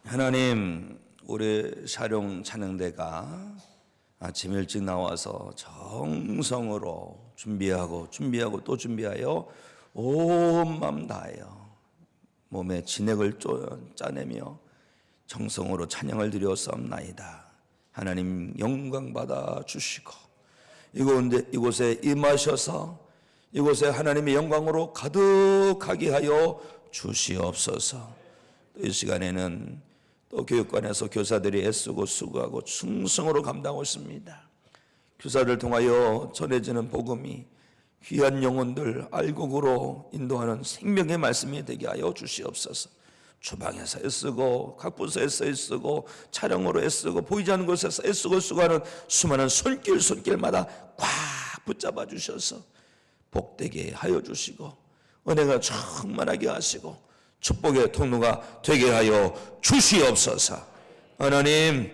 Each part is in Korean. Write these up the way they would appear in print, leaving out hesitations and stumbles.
하나님, 우리 샤룡 찬양대가 아침 일찍 나와서 정성으로 준비하고 또 준비하여 온 마음 다하여 몸에 진액을 짜내며 정성으로 찬양을 드렸사옵나이다. 하나님 영광 받아 주시고 이곳에 임하셔서 이곳에 하나님의 영광으로 가득하게 하여 주시옵소서. 이 시간에는 또 교육관에서 교사들이 애쓰고 수고하고 충성으로 감당하고 있습니다. 교사를 통하여 전해지는 복음이 귀한 영혼들 알곡으로 인도하는 생명의 말씀이 되게 하여 주시옵소서. 주방에서 애쓰고 각 부서에서 애쓰고 촬영으로 애쓰고 보이지 않는 곳에서 애쓰고 수고하는 수많은 손길마다 꽉 붙잡아 주셔서 복되게 하여 주시고 은혜가 충만하게 하시고 축복의 통로가 되게 하여 주시옵소서. 하나님,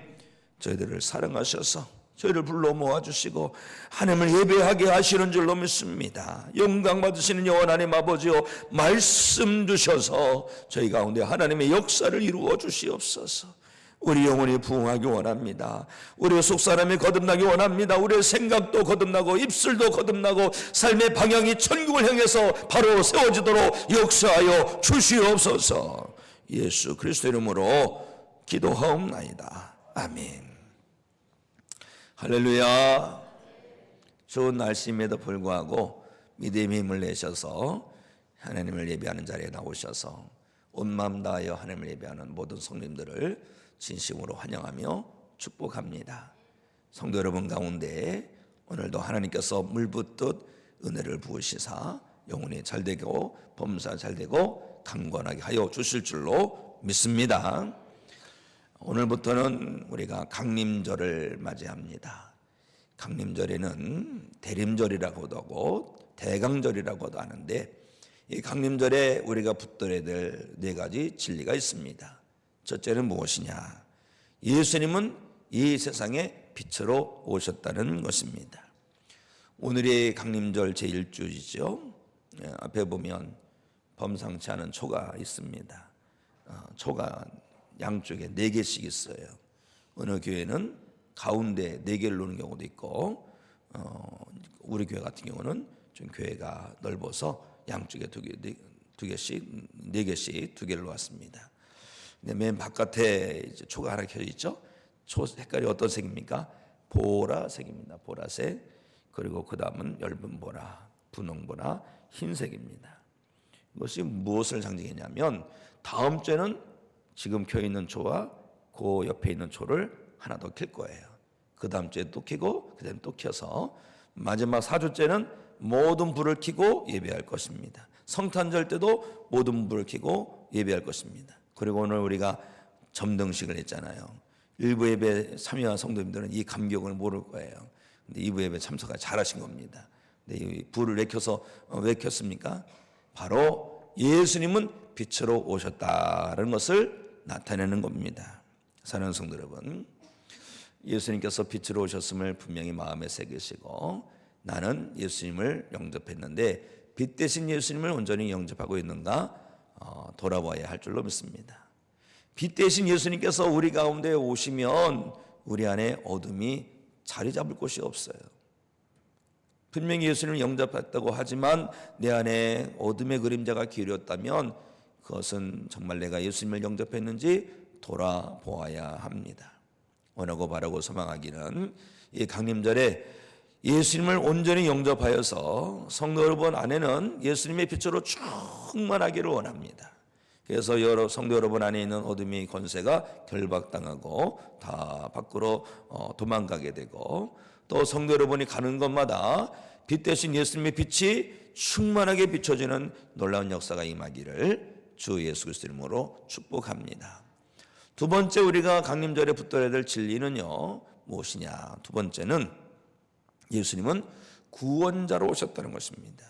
저희들을 사랑하셔서 저희를 불러 모아주시고 하나님을 예배하게 하시는 줄로 믿습니다. 영광 받으시는 여호와 하나님 아버지여, 말씀 주셔서 저희 가운데 하나님의 역사를 이루어 주시옵소서. 우리 영혼이 부흥하기 원합니다. 우리의 속사람이 거듭나기 원합니다. 우리의 생각도 거듭나고 입술도 거듭나고 삶의 방향이 천국을 향해서 바로 세워지도록 역사하여 주시옵소서. 예수 그리스도 이름으로 기도하옵나이다. 아멘. 할렐루야. 좋은 날씨임에도 불구하고 믿음의 힘을 내셔서 하나님을 예배하는 자리에 나오셔서 온 마음 다하여 하나님을 예배하는 모든 성도님들을 진심으로 환영하며 축복합니다. 성도 여러분 가운데 오늘도 하나님께서 물붓듯 은혜를 부으시사 영혼이 잘되고 범사 잘되고 강건하게 하여 주실 줄로 믿습니다. 오늘부터는 우리가 강림절을 맞이합니다. 강림절에는 대림절이라고도 하고 대강절이라고도 하는데 이 강림절에 우리가 붙들어야 될 네 가지 진리가 있습니다. 첫째는 무엇이냐? 예수님은 이 세상에 빛으로 오셨다는 것입니다. 오늘이 강림절 제1주이죠. 앞에 보면 범상치 않은 초가 있습니다. 초가 양쪽에 4개씩 있어요. 어느 교회는 가운데 4개를 놓는 경우도 있고 우리 교회 같은 경우는 좀 교회가 넓어서 양쪽에 2개씩 4개씩 2개를 놓았습니다. 맨 바깥에 이제 초가 하나 켜져 있죠. 초 색깔이 어떤 색입니까? 보라색입니다. 보라색. 그리고 그 다음은 엷은 보라, 분홍보라, 흰색입니다. 이것이 무엇을 상징했냐면 다음 주에는 지금 켜 있는 초와 그 옆에 있는 초를 하나 더 켤 거예요. 그 다음 주에 또 켜고 그 다음에 또 켜서 마지막 4주째는 모든 불을 켜고 예배할 것입니다. 성탄절 때도 모든 불을 켜고 예배할 것입니다. 그리고 오늘 우리가 점등식을 했잖아요. 일부 예배 참여한 성도님들은 이 감격을 모를 거예요. 근데 2부 예배 참석을 잘하신 겁니다. 근데 이 불을 왜 켜서 왜 켰습니까? 바로 예수님은 빛으로 오셨다는 것을 나타내는 겁니다. 사랑하는 성도 여러분, 예수님께서 빛으로 오셨음을 분명히 마음에 새기시고 나는 예수님을 영접했는데 빛 대신 예수님을 온전히 영접하고 있는가 돌아봐야 할 줄로 믿습니다. 빛 대신 예수님께서 우리 가운데 오시면 우리 안에 어둠이 자리 잡을 곳이 없어요. 분명히 예수님을 영접했다고 하지만 내 안에 어둠의 그림자가 기울였다면 그것은 정말 내가 예수님을 영접했는지 돌아보아야 합니다. 원하고 바라고 소망하기는 이 강림절에 예수님을 온전히 영접하여서 성도 여러분 안에는 예수님의 빛으로 충만하기를 원합니다. 그래서 여러 성도 여러분 안에 있는 어둠의 권세가 결박당하고 다 밖으로 도망가게 되고 또 성도 여러분이 가는 곳마다 빛 대신 예수님의 빛이 충만하게 비춰지는 놀라운 역사가 임하기를 주 예수 그리스도 이름으로 축복합니다. 두 번째 우리가 강림절에 붙들어야 될 진리는요 무엇이냐? 두 번째는 예수님은 구원자로 오셨다는 것입니다.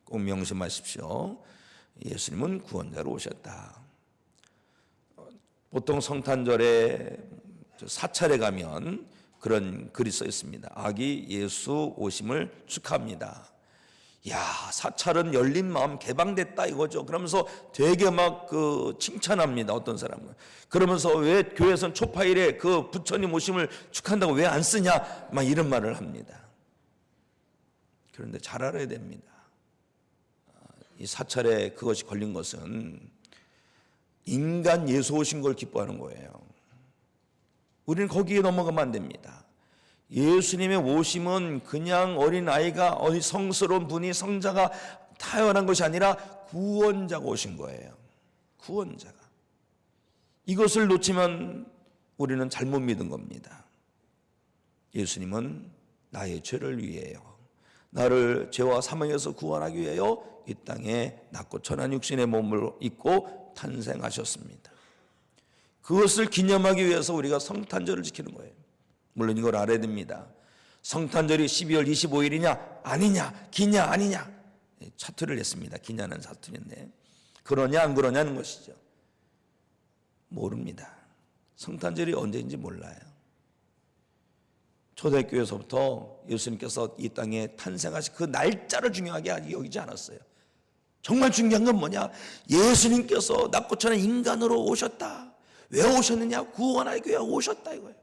꼭 명심하십시오. 예수님은 구원자로 오셨다. 보통 성탄절에 사찰에 가면 그런 글이 써 있습니다. 아기 예수 오심을 축하합니다. 야, 사찰은 열린 마음 개방됐다 이거죠. 그러면서 되게 막 칭찬합니다. 어떤 사람은. 그러면서 왜 교회에서는 초파일에 그 부처님 오심을 축한다고 왜 안 쓰냐? 막 이런 말을 합니다. 그런데 잘 알아야 됩니다. 이 사찰에 그것이 걸린 것은 인간 예수 오신 걸 기뻐하는 거예요. 우리는 거기에 넘어가면 안 됩니다. 예수님의 오심은 그냥 어린아이가 어디 성스러운 분이 성자가 타연한 것이 아니라 구원자가 오신 거예요. 구원자가. 이것을 놓치면 우리는 잘못 믿은 겁니다. 예수님은 나의 죄를 위해요, 나를 죄와 사망에서 구원하기 위하여 이 땅에 낮고 천한 육신의 몸을 입고 탄생하셨습니다. 그것을 기념하기 위해서 우리가 성탄절을 지키는 거예요. 물론 이걸 알아야 됩니다. 성탄절이 12월 25일이냐 아니냐, 기냐 아니냐 사투를 냈습니다. 기냐는 사투리인데 그러냐 안 그러냐는 것이죠. 모릅니다. 성탄절이 언제인지 몰라요. 초대교회에서부터 예수님께서 이 땅에 탄생하신 그 날짜를 중요하게 여기지 않았어요. 정말 중요한 건 뭐냐? 예수님께서 낮고 천한 인간으로 오셨다. 왜 오셨느냐? 구원하기 위해 오셨다 이거예요.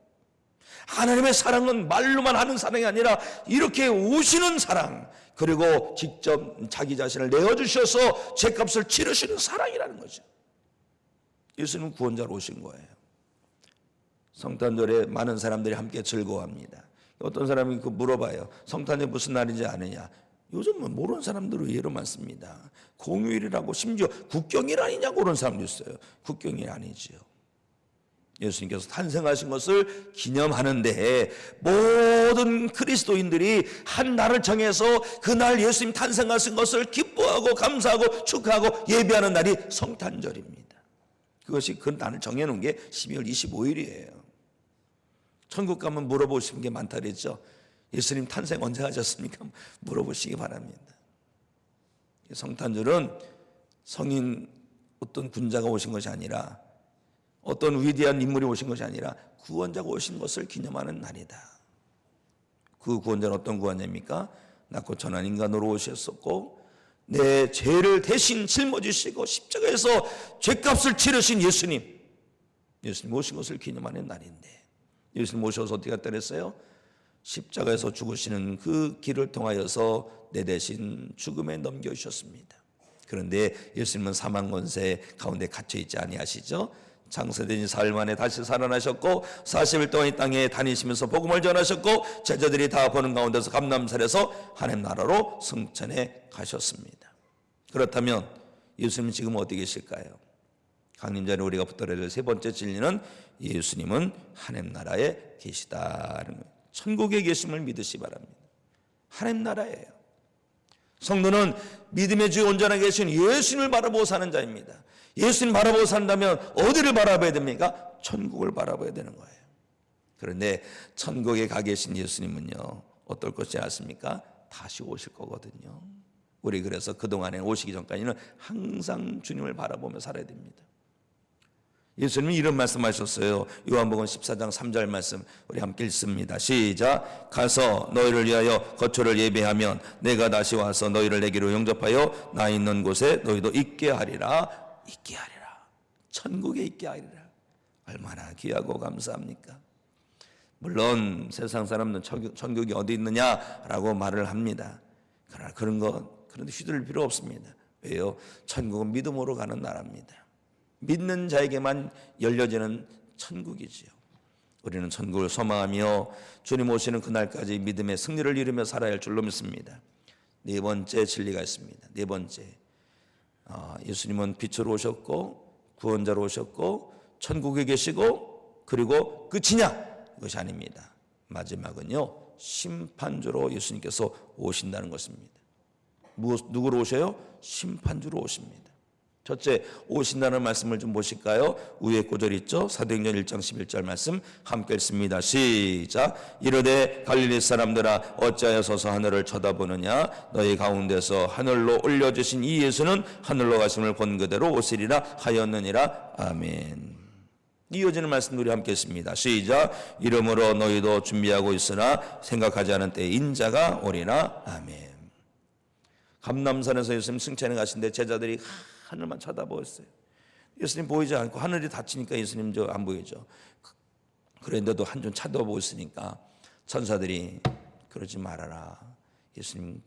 하나님의 사랑은 말로만 하는 사랑이 아니라 이렇게 오시는 사랑, 그리고 직접 자기 자신을 내어주셔서 죄값을 치르시는 사랑이라는 거죠. 예수님은 구원자로 오신 거예요. 성탄절에 많은 사람들이 함께 즐거워합니다. 어떤 사람이 물어봐요. 성탄절 무슨 날인지 아느냐? 요즘은 모르는 사람들은 의외로 많습니다. 공휴일이라고 심지어 국경일 아니냐고 그런 사람도 있어요. 국경일 아니지요. 예수님께서 탄생하신 것을 기념하는데 모든 그리스도인들이 한 날을 정해서 그날 예수님 탄생하신 것을 기뻐하고 감사하고 축하하고 예배하는 날이 성탄절입니다. 그것이 그 날을 정해놓은 게 12월 25일이에요. 천국 가면 물어보시는 게 많다 그랬죠. 예수님 탄생 언제 하셨습니까? 물어보시기 바랍니다. 성탄절은 성인 어떤 군자가 오신 것이 아니라, 어떤 위대한 인물이 오신 것이 아니라 구원자가 오신 것을 기념하는 날이다. 그 구원자는 어떤 구원자입니까? 낮고 천한 인간으로 오셨었고 내 죄를 대신 짊어지시고 십자가에서 죄값을 치르신 예수님 오신 것을 기념하는 날인데, 예수님 오셔서 어떻게 했다 그랬어요? 십자가에서 죽으시는 그 길을 통하여서 내 대신 죽음에 넘겨주셨습니다. 그런데 예수님은 사망 권세 가운데 갇혀있지 아니하시죠? 장사된 지 사흘 만에 다시 살아나셨고 40일 동안 이 땅에 다니시면서 복음을 전하셨고 제자들이 다 보는 가운데서 감람산에서 하나님 나라로 승천해 가셨습니다. 그렇다면 예수님은 지금 어디 계실까요? 강림전에 우리가 붙들어야 될 세 번째 진리는 예수님은 하나님 나라에 계시다는 거예요. 천국에 계심을 믿으시 바랍니다. 하나님 나라예요. 성도는 믿음의 주 온전하게 계신 예수님을 바라보고 사는 자입니다. 예수님 바라보고 산다면 어디를 바라봐야 됩니까? 천국을 바라봐야 되는 거예요. 그런데 천국에 가 계신 예수님은요, 어떨 것이 아십니까? 다시 오실 거거든요. 우리 그래서 그동안에 오시기 전까지는 항상 주님을 바라보며 살아야 됩니다. 예수님이 이런 말씀하셨어요. 요한복음 14장 3절 말씀 우리 함께 읽습니다. 시작. 가서 너희를 위하여 거처를 예배하면 내가 다시 와서 너희를 내게로 영접하여 나 있는 곳에 너희도 있게 하리라. 있게 하리라. 천국에 있게 하리라. 얼마나 귀하고 감사합니까? 물론 세상 사람은 천국이 어디 있느냐라고 말을 합니다. 그러나 그런데 휘둘릴 필요 없습니다. 왜요? 천국은 믿음으로 가는 나라입니다. 믿는 자에게만 열려지는 천국이지요. 우리는 천국을 소망하며 주님 오시는 그날까지 믿음의 승리를 이루며 살아야 할 줄로 믿습니다. 네 번째 진리가 있습니다. 네 번째, 예수님은 빛으로 오셨고 구원자로 오셨고 천국에 계시고 그리고 끝이냐? 이것이 아닙니다. 마지막은요, 심판주로 예수님께서 오신다는 것입니다. 누구로 오셔요? 심판주로 오십니다. 첫째, 오신다는 말씀을 좀 보실까요? 위에 구절 있죠? 사도행전 1장 11절 말씀 함께 읽습니다. 시작. 이르되 갈릴리 사람들아 어찌하여 서서 하늘을 쳐다보느냐? 너희 가운데서 하늘로 올려주신 이 예수는 하늘로 가심을 본 그대로 오시리라 하였느니라. 아멘. 이어지는 말씀 우리 함께 했습니다. 시작. 이러므로 너희도 준비하고 있으나 생각하지 않은 때에 인자가 오리라. 아멘. 감람산에서 예수님 승천해 가신데 제자들이 하늘만 쳐다보고 있어요. 예수님 보이지 않고 하늘이 닫히니까 예수님 저 안 보이죠. 그런데도 한좀 쳐다보고 있으니까 천사들이 그러지 말아라. 예수님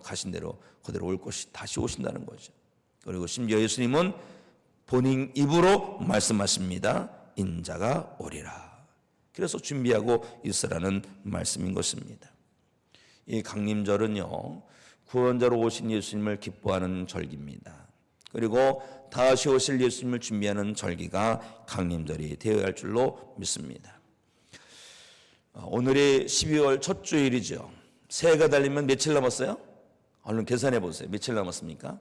가신 대로 그대로 올 것이 다시 오신다는 거죠. 그리고 심지어 예수님은 본인 입으로 말씀하십니다. 인자가 오리라. 그래서 준비하고 있으라는 말씀인 것입니다. 이 강림절은요, 구원자로 오신 예수님을 기뻐하는 절기입니다. 그리고 다시 오실 예수님을 준비하는 절기가 강림절이 되어야 할 줄로 믿습니다. 오늘이 12월 첫 주일이죠. 새해가 달리면 며칠 남았어요? 얼른 계산해 보세요. 며칠 남았습니까?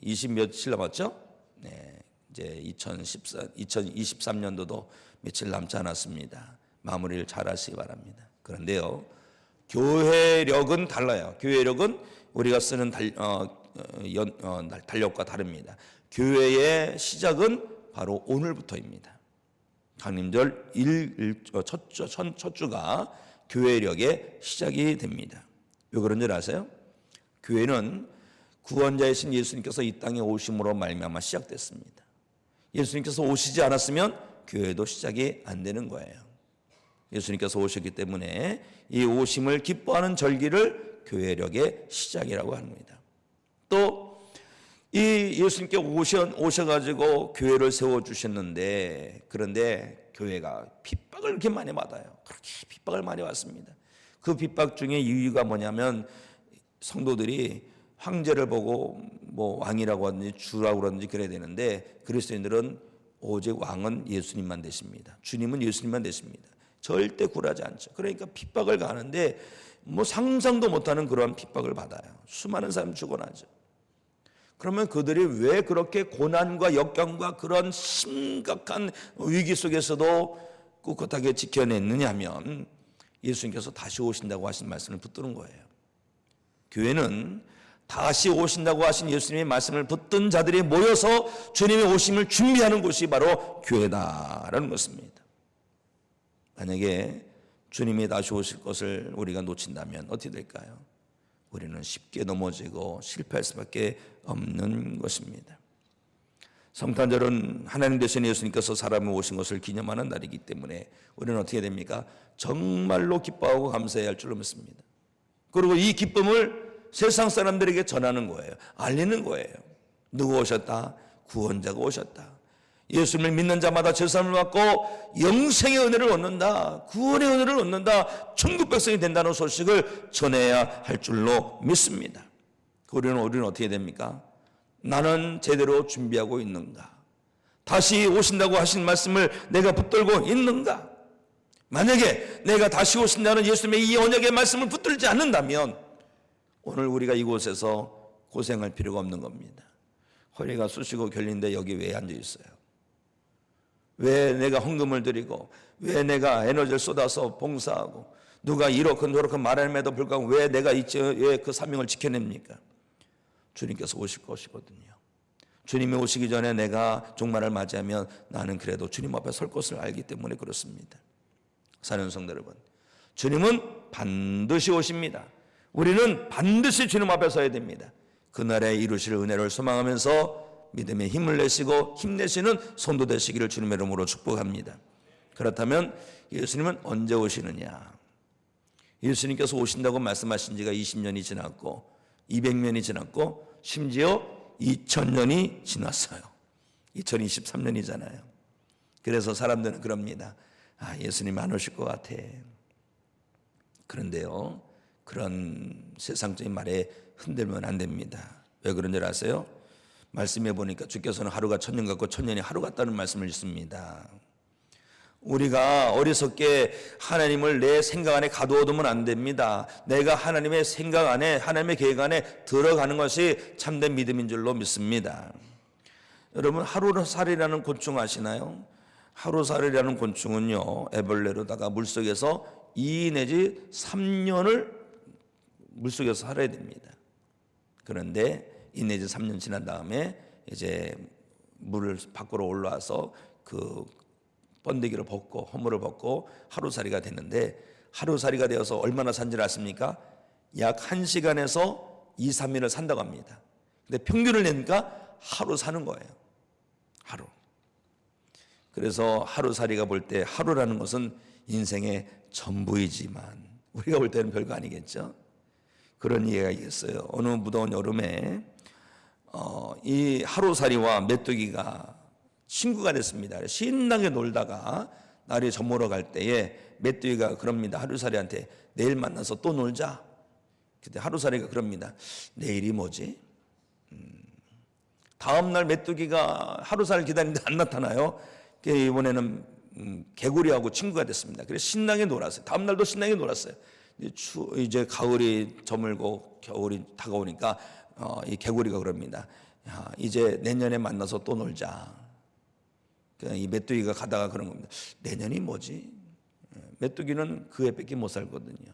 20 며칠 남았죠? 네, 이제 2023년도도 며칠 남지 않았습니다. 마무리를 잘 하시기 바랍니다. 그런데요, 교회력은 달라요. 교회력은 우리가 쓰는 달력과 다릅니다. 교회의 시작은 바로 오늘부터입니다. 강림절 첫 주가 교회력의 시작이 됩니다. 왜 그런 줄 아세요? 교회는 구원자이신 예수님께서 이 땅에 오심으로 말미암아 시작됐습니다. 예수님께서 오시지 않았으면 교회도 시작이 안 되는 거예요. 예수님께서 오셨기 때문에 이 오심을 기뻐하는 절기를 교회력의 시작이라고 합니다. 또 이 예수님께 오셔가지고 교회를 세워주셨는데, 그런데 교회가 핍박을 그렇게 많이 받아요. 그렇게 핍박을 많이 받습니다. 그 핍박 중에 이유가 뭐냐면 성도들이 황제를 보고 뭐 왕이라고 하든지 주라고 그러든지 그래야 되는데, 그리스도인들은 오직 왕은 예수님만 되십니다. 주님은 예수님만 되십니다. 절대 굴하지 않죠. 그러니까 핍박을 가는데 뭐 상상도 못하는 그러한 핍박을 받아요. 수많은 사람이 죽어나죠. 그러면 그들이 왜 그렇게 고난과 역경과 그런 심각한 위기 속에서도 꿋꿋하게 지켜냈느냐 하면 예수님께서 다시 오신다고 하신 말씀을 붙드는 거예요. 교회는 다시 오신다고 하신 예수님의 말씀을 붙든 자들이 모여서 주님의 오심을 준비하는 곳이 바로 교회다라는 것입니다. 만약에 주님이 다시 오실 것을 우리가 놓친다면 어떻게 될까요? 우리는 쉽게 넘어지고 실패할 수밖에 없는 것입니다. 성탄절은 하나님 되신 예수님께서 사람을 오신 것을 기념하는 날이기 때문에 우리는 어떻게 됩니까? 정말로 기뻐하고 감사해야 할 줄로 믿습니다. 그리고 이 기쁨을 세상 사람들에게 전하는 거예요. 알리는 거예요. 누구 오셨다? 구원자가 오셨다. 예수님을 믿는 자마다 죄사함을 받고 영생의 은혜를 얻는다. 구원의 은혜를 얻는다. 천국 백성이 된다는 소식을 전해야 할 줄로 믿습니다. 우리는 어떻게 됩니까? 나는 제대로 준비하고 있는가? 다시 오신다고 하신 말씀을 내가 붙들고 있는가? 만약에 내가 다시 오신다는 예수님의 이 언약의 말씀을 붙들지 않는다면 오늘 우리가 이곳에서 고생할 필요가 없는 겁니다. 허리가 쑤시고 결린데 여기 왜 앉아 있어요? 왜 내가 헌금을 드리고, 왜 내가 에너지를 쏟아서 봉사하고, 누가 이렇건 저렇건 말함에도 불구하고 왜 내가 왜 그 사명을 지켜냅니까? 주님께서 오실 것이거든요. 주님이 오시기 전에 내가 종말을 맞이하면 나는 그래도 주님 앞에 설 것을 알기 때문에 그렇습니다. 사랑하는 성도 여러분, 주님은 반드시 오십니다. 우리는 반드시 주님 앞에 서야 됩니다. 그날에 이루실 은혜를 소망하면서 믿음의 힘을 내시고 힘내시는 성도 되시기를 주님의 이름으로 축복합니다. 그렇다면 예수님은 언제 오시느냐? 예수님께서 오신다고 말씀하신 지가 20년이 지났고 200년이 지났고 심지어 2000년이 지났어요. 2023년이잖아요. 그래서 사람들은 그럽니다. 예수님 안 오실 것 같아. 그런데요, 그런 세상적인 말에 흔들면 안 됩니다. 왜 그런 줄 아세요? 말씀해 보니까 주께서는 하루가 천년 같고 천년이 하루 같다는 말씀을 있습니다. 우리가 어리석게 하나님을 내 생각 안에 가두어두면 안 됩니다. 내가 하나님의 생각 안에, 하나님의 계획 안에 들어가는 것이 참된 믿음인 줄로 믿습니다. 여러분, 하루살이라는 곤충 아시나요? 하루살이라는 곤충은요, 애벌레로다가 물속에서 2 내지 3년을 물속에서 살아야 됩니다. 그런데 2 내지 3년 지난 다음에 이제 물을 밖으로 올라와서 그 번데기를 벗고 허물을 벗고 하루살이가 됐는데, 하루살이가 되어서 얼마나 산지 아십니까? 약 1시간에서 2, 3일을 산다고 합니다. 근데 평균을 내니까 하루 사는 거예요. 하루. 그래서 하루살이가 볼 때 하루라는 것은 인생의 전부이지만 우리가 볼 때는 별거 아니겠죠. 그런 이해가 있어요. 어느 무더운 여름에 이 하루살이와 메뚜기가 친구가 됐습니다. 신나게 놀다가 날이 저물어 갈 때에 메뚜기가 그럽니다. 하루살이한테 내일 만나서 또 놀자. 그때 하루살이가 그럽니다. 내일이 뭐지? 다음날 메뚜기가 하루살이를 기다리는데 안 나타나요. 이번에는 개구리하고 친구가 됐습니다. 그래서 신나게 놀았어요. 다음날도 신나게 놀았어요. 이제 가을이 저물고 겨울이 다가오니까 이 개구리가 그럽니다. 야, 이제 내년에 만나서 또 놀자. 이 메뚜기가 가다가 그런 겁니다. 내년이 뭐지? 메뚜기는 그 해밖에 못 살거든요.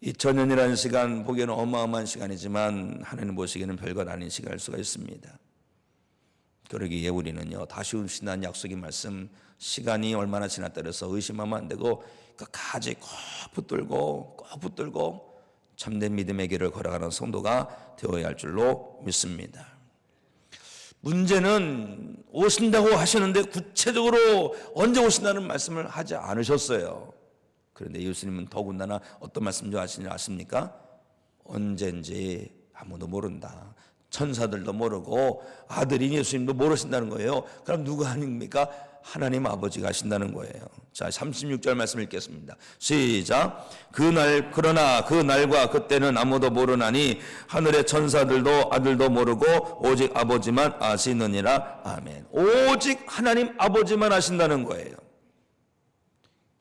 2000년이라는 시간 보기에는 어마어마한 시간이지만 하나님 보시기에는 별것 아닌 시간일 수가 있습니다. 그러기에 우리는요, 다시 오신다는 약속의 말씀, 시간이 얼마나 지났다 그래서 의심하면 안 되고 끝까지 꼭 붙들고 참된 믿음의 길을 걸어가는 성도가 되어야 할 줄로 믿습니다. 문제는 오신다고 하시는데 구체적으로 언제 오신다는 말씀을 하지 않으셨어요. 그런데 예수님은 더군다나 어떤 말씀 좀 아십니까? 언젠지 아무도 모른다. 천사들도 모르고 아들인 예수님도 모르신다는 거예요. 그럼 누가 아닙니까? 하나님 아버지가 하신다는 거예요. 자, 36절 말씀 읽겠습니다. 시작. 그러나 그 날과 그때는 아무도 모르나니 하늘의 천사들도 아들도 모르고 오직 아버지만 아시느니라. 아멘. 오직 하나님 아버지만 아신다는 거예요.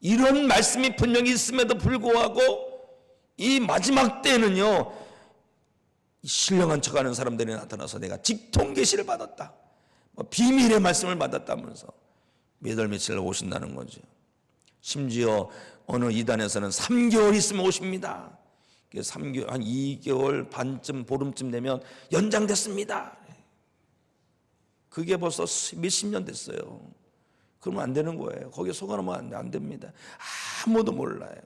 이런 말씀이 분명히 있음에도 불구하고 이 마지막 때는요, 신령한 척하는 사람들이 나타나서 내가 직통 계시를 받았다, 비밀의 말씀을 받았다면서 몇 월 며칠 오신다는 거죠. 심지어 어느 이단에서는 3개월 있으면 오십니다. 3개월, 한 2개월 반쯤 보름쯤 되면 연장됐습니다. 그게 벌써 몇십 년 됐어요. 그러면 안 되는 거예요. 거기에 속아놓으면 안 됩니다. 아무도 몰라요.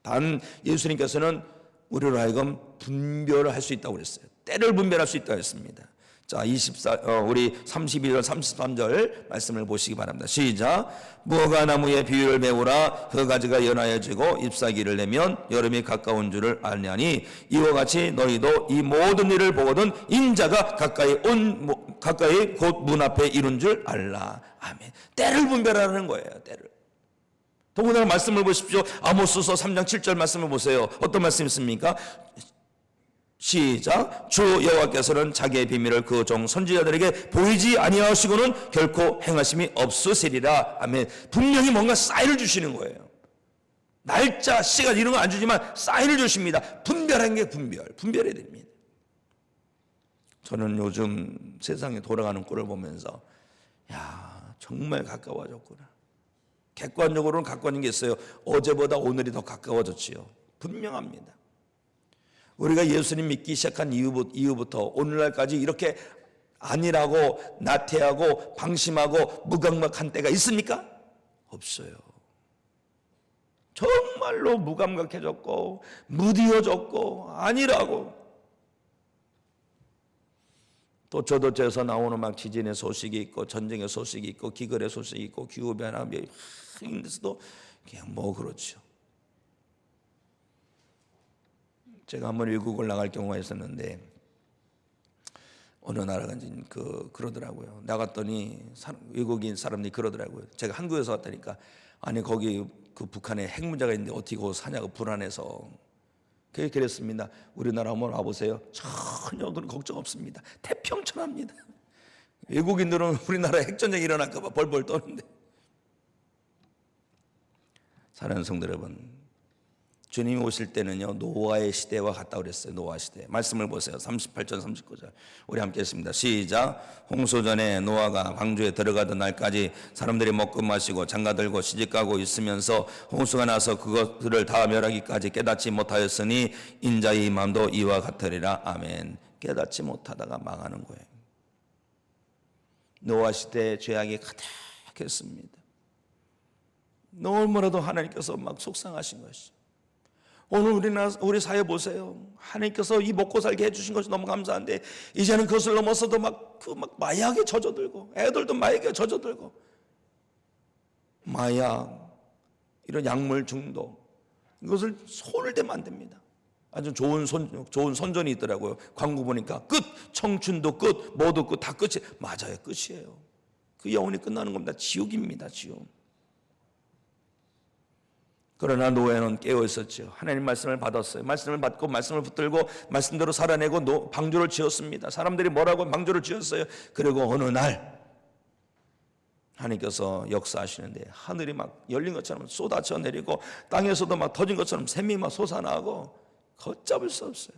단 예수님께서는 우리로 하여금 분별을 할 수 있다고 그랬어요. 때를 분별할 수 있다고 했습니다. 자, 우리 32절 33절 말씀을 보시기 바랍니다. 시작. 무화과 나무의 비유를 배우라. 그 가지가 연하여지고 잎사귀를 내면 여름이 가까운 줄을 알냐니 이와 같이 너희도 이 모든 일을 보거든 인자가 가까이 곧 문 앞에 이룬 줄 알라. 아멘. 때를 분별하는 거예요. 때를. 더군다나 말씀을 보십시오. 아모스서 3장 7절 말씀을 보세요. 어떤 말씀이 있습니까? 시작. 주 여호와께서는 자기의 비밀을 그 종 선지자들에게 보이지 아니하시고는 결코 행하심이 없으시리라. 아멘. 분명히 뭔가 사인을 주시는 거예요. 날짜, 시간 이런 거 안 주지만 사인을 주십니다. 분별하는 게 분별해야 됩니다. 저는 요즘 세상에 돌아가는 꼴을 보면서 야, 정말 가까워졌구나. 객관적으로는 가까워진 게 있어요. 어제보다 오늘이 더 가까워졌지요. 분명합니다. 우리가 예수님 믿기 시작한 이후부터 오늘날까지 이렇게 안일하고 나태하고 방심하고 무감각한 때가 있습니까? 없어요. 정말로 무감각해졌고 무디어졌고 안일하고, 또 저도저에서 나오는 막 지진의 소식이 있고 전쟁의 소식이 있고 기근의 소식이 있고 기후변화에 힘들어도 그냥 뭐 그렇죠. 제가 한번 외국을 나갈 경우가 있었는데 어느 나라가 그러더라고요. 나갔더니 외국인 사람들이 그러더라고요. 제가 한국에서 왔다니까 아니 거기 그 북한에 핵 문제가 있는데 어떻게 거기 사냐고 불안해서. 그랬습니다. 우리나라 한번 와보세요. 전혀 그런 걱정 없습니다. 태평천합니다. 외국인들은 우리나라에 핵전쟁이 일어날까 봐 벌벌 떠는데. 사랑하는 성도 여러분, 주님이 오실 때는요 노아의 시대와 같다고 그랬어요. 노아 시대 말씀을 보세요. 38절 39절 우리 함께 했습니다. 시작. 홍수 전에 노아가 방주에 들어가던 날까지 사람들이 먹고 마시고 장가들고 시집가고 있으면서 홍수가 나서 그것들을 다 멸하기까지 깨닫지 못하였으니 인자의 마음도 이와 같으리라. 아멘. 깨닫지 못하다가 망하는 거예요. 노아 시대에 죄악이 가득했습니다. 너무나도 하나님께서 막 속상하신 것이죠. 오늘 우리 사회 보세요. 하나님께서 이 먹고 살게 해주신 것이 너무 감사한데 이제는 그것을 넘어서도 막 마약에 젖어들고, 애들도 마약에 젖어들고, 마약, 이런 약물 중독, 이것을 손을 대면 안 됩니다. 아주 좋은 선전이 있더라고요. 광고 보니까 끝, 청춘도 끝, 뭐도 끝, 다 끝이. 맞아요, 끝이에요. 그 영혼이 끝나는 겁니다. 지옥입니다, 지옥. 그러나 노아는 깨어 있었죠. 하나님 말씀을 받았어요. 말씀을 받고 말씀을 붙들고 말씀대로 살아내고 방주를 지었습니다. 사람들이 뭐라고 방주를 지었어요. 그리고 어느 날 하나님께서 역사하시는데 하늘이 막 열린 것처럼 쏟아져 내리고 땅에서도 막 터진 것처럼 샘이 막 솟아나고 걷잡을 수 없어요.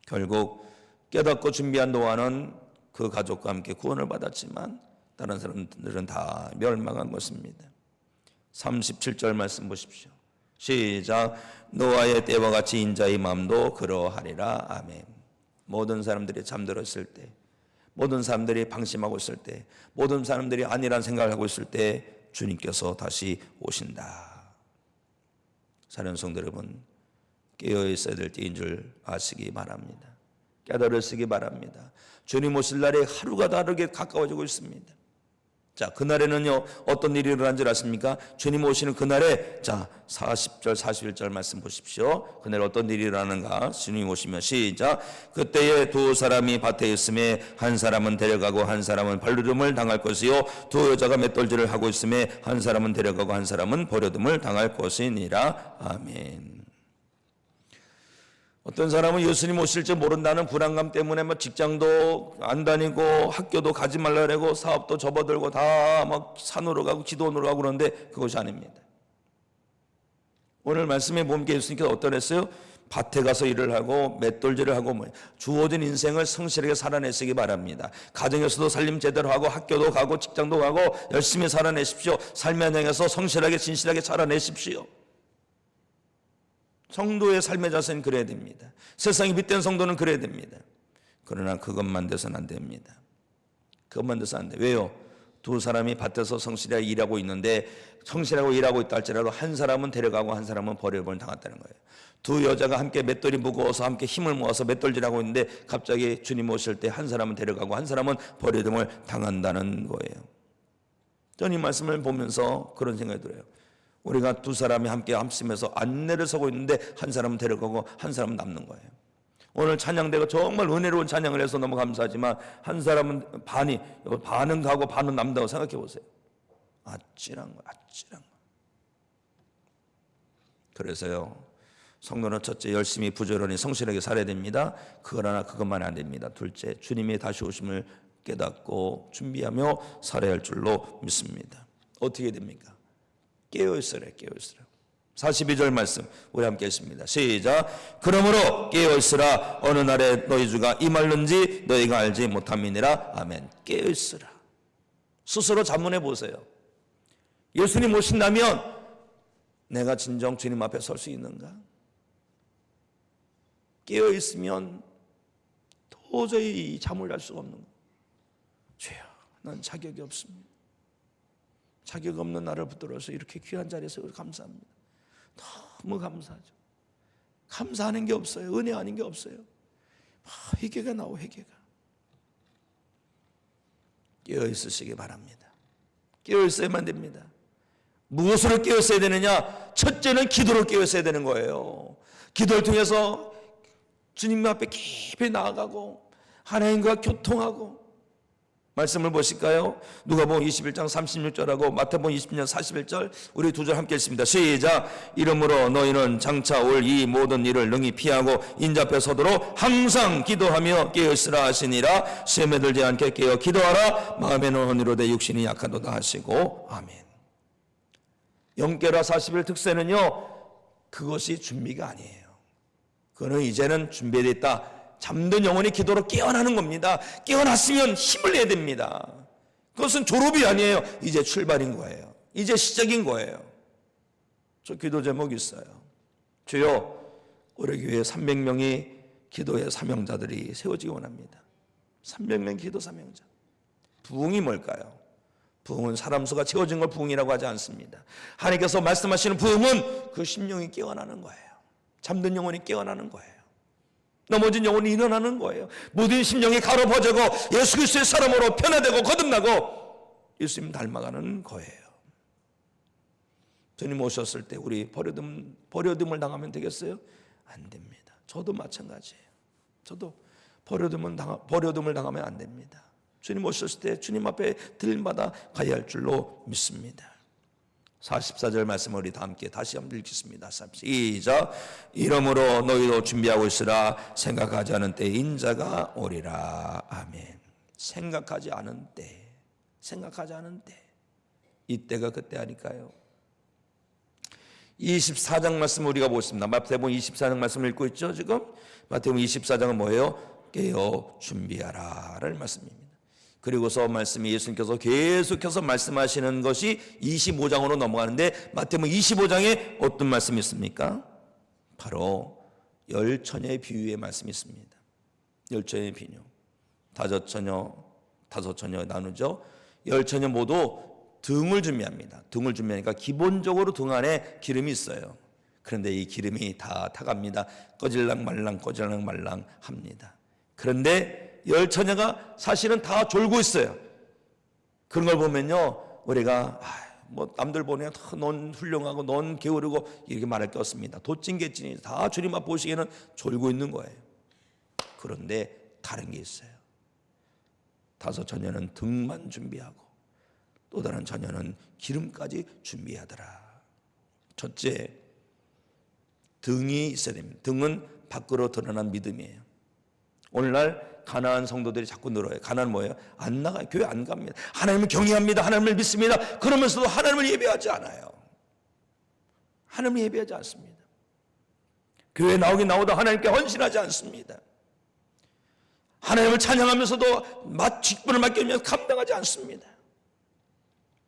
결국 깨닫고 준비한 노아는 그 가족과 함께 구원을 받았지만 다른 사람들은 다 멸망한 것입니다. 37절 말씀 보십시오. 시작. 노아의 때와 같이 인자의 마음도 그러하리라. 아멘. 모든 사람들이 잠들었을 때, 모든 사람들이 방심하고 있을 때, 모든 사람들이 아니란 생각을 하고 있을 때 주님께서 다시 오신다. 사랑하는 성도 여러분, 깨어 있어야 될 때인 줄 아시기 바랍니다. 깨달으시기 바랍니다. 주님 오실 날이 하루가 다르게 가까워지고 있습니다. 자, 그날에는요 어떤 일이 일어난 줄 아십니까? 주님 오시는 그날에, 자 40절 41절 말씀 보십시오. 그날 어떤 일이 일어나는가? 주님 오시면 시작. 그때에 두 사람이 밭에 있음에 한 사람은 데려가고 한 사람은 벌름을 당할 것이요 두 여자가 맷돌질을 하고 있음에 한 사람은 데려가고 한 사람은 버려둠을 당할 것이니라. 아멘. 어떤 사람은 예수님 오실지 모른다는 불안감 때문에 막 직장도 안 다니고 학교도 가지 말라 그러고 사업도 접어들고 다 막 산으로 가고 기도원으로 가고 그러는데 그것이 아닙니다. 오늘 말씀에 보면 예수님께서 어떠했어요? 밭에 가서 일을 하고 맷돌질을 하고 주어진 인생을 성실하게 살아내시기 바랍니다. 가정에서도 살림 제대로 하고 학교도 가고 직장도 가고 열심히 살아내십시오. 삶의 현장에서 성실하게 진실하게 살아내십시오. 성도의 삶의 자세는 그래야 됩니다. 세상이 빗댄 성도는 그래야 됩니다. 그러나 그것만 돼서는 안 됩니다. 그것만 돼서는 안 돼요. 왜요? 두 사람이 밭에서 성실하게 일하고 있는데 성실하고 일하고 있다 할지라도 한 사람은 데려가고 한 사람은 버림을 당했다는 거예요. 두 여자가 함께 맷돌이 무거워서 함께 힘을 모아서 맷돌질하고 있는데 갑자기 주님 오실 때 한 사람은 데려가고 한 사람은 버림을 당한다는 거예요. 저는 이 말씀을 보면서 그런 생각이 들어요. 우리가 두 사람이 함께 함심해서 안내를 서고 있는데 한 사람은 데려가고 한 사람은 남는 거예요. 오늘 찬양대가 정말 은혜로운 찬양을 해서 너무 감사하지만 한 사람은 반은 가고 반은 남다고 생각해 보세요. 아찔한 거. 그래서요 성도는 첫째 열심히 부지런히 성실하게 살아야 됩니다. 그러나 그것만 안 됩니다. 둘째 주님의 다시 오심을 깨닫고 준비하며 살아야 할 줄로 믿습니다. 어떻게 됩니까? 깨어있으라. 42절 말씀 우리 함께 했습니다. 시작. 그러므로 깨어있으라. 어느 날에 너희 주가 임할는지 너희가 알지 못함이니라. 아멘. 깨어있으라. 스스로 자문해 보세요. 예수님 오신다면 내가 진정 주님 앞에 설 수 있는가? 깨어있으면 도저히 잠을 잘 수가 없는 거예요. 주여, 난 자격이 없습니다. 자격 없는 나를 붙들어서 이렇게 귀한 자리에서 감사합니다. 너무 감사하죠. 감사하는 게 없어요. 은혜 아닌 게 없어요. 회개가 나오. 회개가. 깨어 있으시기 바랍니다. 깨어 있어야만 됩니다. 무엇으로 깨어 있어야 되느냐? 첫째는 기도로 깨어 있어야 되는 거예요. 기도를 통해서 주님 앞에 깊이 나아가고 하나님과 교통하고. 말씀을 보실까요? 누가복음 21장 36절하고 마태복음 20장 41절 우리 두 절 함께 읽습니다. 시작. 이러므로 너희는 장차 올 이 모든 일을 능히 피하고 인자 앞에 서도록 항상 기도하며 깨어있으라 하시니라. 시험에 들지 않게 깨어 기도하라. 마음에는 언의로되 육신이 약하도다 하시고. 아멘. 영깨라 40일 특세는요 그것이 준비가 아니에요. 그는 이제는 준비됐다. 잠든 영혼이 기도로 깨어나는 겁니다. 깨어났으면 힘을 내야 됩니다. 그것은 졸업이 아니에요. 이제 출발인 거예요. 이제 시작인 거예요. 저 기도 제목이 있어요. 주여, 우리 교회에 300명이 기도의 사명자들이 세워지기 원합니다. 300명 기도 사명자. 부흥이 뭘까요? 부흥은 사람 수가 채워진 걸 부흥이라고 하지 않습니다. 하나님께서 말씀하시는 부흥은 그 심령이 깨어나는 거예요. 잠든 영혼이 깨어나는 거예요. 넘어진 영혼이 일어나는 거예요. 모든 심령이 가로버져고 예수 그리스도의 사람으로 변화되고 거듭나고 예수님 닮아가는 거예요. 주님 오셨을 때 우리 버려둠을 당하면 되겠어요? 안 됩니다. 저도 마찬가지예요. 저도 버려둠을 당하면 안 됩니다. 주님 오셨을 때 주님 앞에 들마다 가야 할 줄로 믿습니다. 44절 말씀을 우리 다 함께 다시 한번 읽겠습니다. 시작. 이러므로 너희도 준비하고 있으라. 생각하지 않은 때에 인자가 오리라. 아멘. 생각하지 않은 때, 생각하지 않은 때, 이때가 그때 아닐까요? 24장 말씀 우리가 보겠습니다. 마태복음 24장 말씀을 읽고 있죠. 지금 마태복음 24장은 뭐예요? 깨어 준비하라를 말씀입니다. 그리고서 말씀이 예수님께서 계속해서 말씀하시는 것이 25장으로 넘어가는데 마태복음 25장에 어떤 말씀이 있습니까? 바로 열 처녀의 비유의 말씀이 있습니다. 열 처녀의 비유. 다섯 처녀 나누죠. 열 처녀 모두 등을 준비합니다. 등을 준비하니까 기본적으로 등 안에 기름이 있어요. 그런데 이 기름이 다 타갑니다. 꺼질랑 말랑 합니다. 그런데 열 처녀가 사실은 다 졸고 있어요. 그런 걸 보면요, 우리가 뭐 남들 보내면 넌 훌륭하고 넌 게으르고 이렇게 말할 게 없습니다. 도찐개찐이 다 주님 앞 보시기에는 졸고 있는 거예요. 그런데 다른 게 있어요. 다섯 처녀는 등만 준비하고 또 다른 처녀는 기름까지 준비하더라. 첫째, 등이 있어야 됩니다. 등은 밖으로 드러난 믿음이에요. 오늘날 가난한 성도들이 자꾸 늘어요. 가난은 뭐예요? 안 나가요. 교회 안 갑니다. 하나님을 경외합니다. 하나님을 믿습니다. 그러면서도 하나님을 예배하지 않아요. 하나님을 예배하지 않습니다. 교회 나오긴 나오다 하나님께 헌신하지 않습니다. 하나님을 찬양하면서도 직분을 맡기면서 감당하지 않습니다.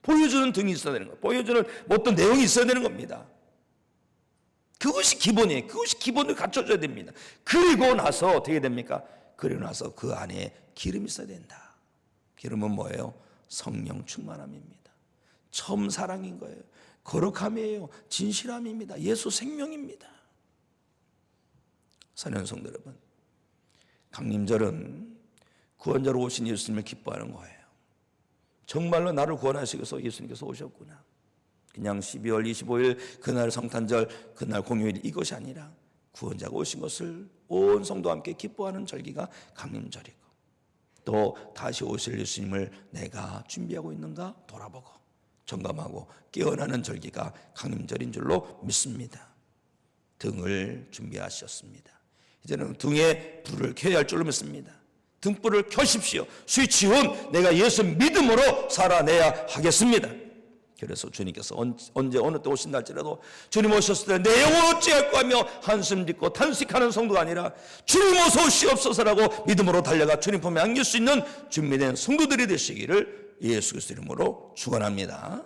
보여주는 등이 있어야 되는 거예요. 보여주는 어떤 내용이 있어야 되는 겁니다. 그것이 기본이에요. 그것이 기본을 갖춰줘야 됩니다. 그리고 나서 어떻게 됩니까? 그리고 나서 그 안에 기름이 있어야 된다. 기름은 뭐예요? 성령 충만함입니다. 처음 사랑인 거예요. 거룩함이에요. 진실함입니다. 예수 생명입니다. 사랑하는 성도 여러분, 강림절은 구원자로 오신 예수님을 기뻐하는 거예요. 정말로 나를 구원하시기 위해서 예수님께서 오셨구나. 그냥 12월 25일 그날 성탄절, 그날 공휴일 이것이 아니라 구원자가 오신 것을 온 성도와 함께 기뻐하는 절기가 강림절이고, 또 다시 오실 예수님을 내가 준비하고 있는가 돌아보고 점검하고 깨어나는 절기가 강림절인 줄로 믿습니다. 등을 준비하셨습니다. 이제는 등에 불을 켜야 할 줄로 믿습니다. 등불을 켜십시오. 스위치 온. 내가 예수 믿음으로 살아내야 하겠습니다. 그래서 주님께서 언제 어느 때 오신다 할지라도 주님 오셨을 때 내 영혼 어찌할까 하며 한숨 짓고 탄식하는 성도가 아니라 주님 어서 오시옵소서라고 믿음으로 달려가 주님 품에 안길 수 있는 준비된 성도들이 되시기를 예수 그리스도 이름으로 축원합니다.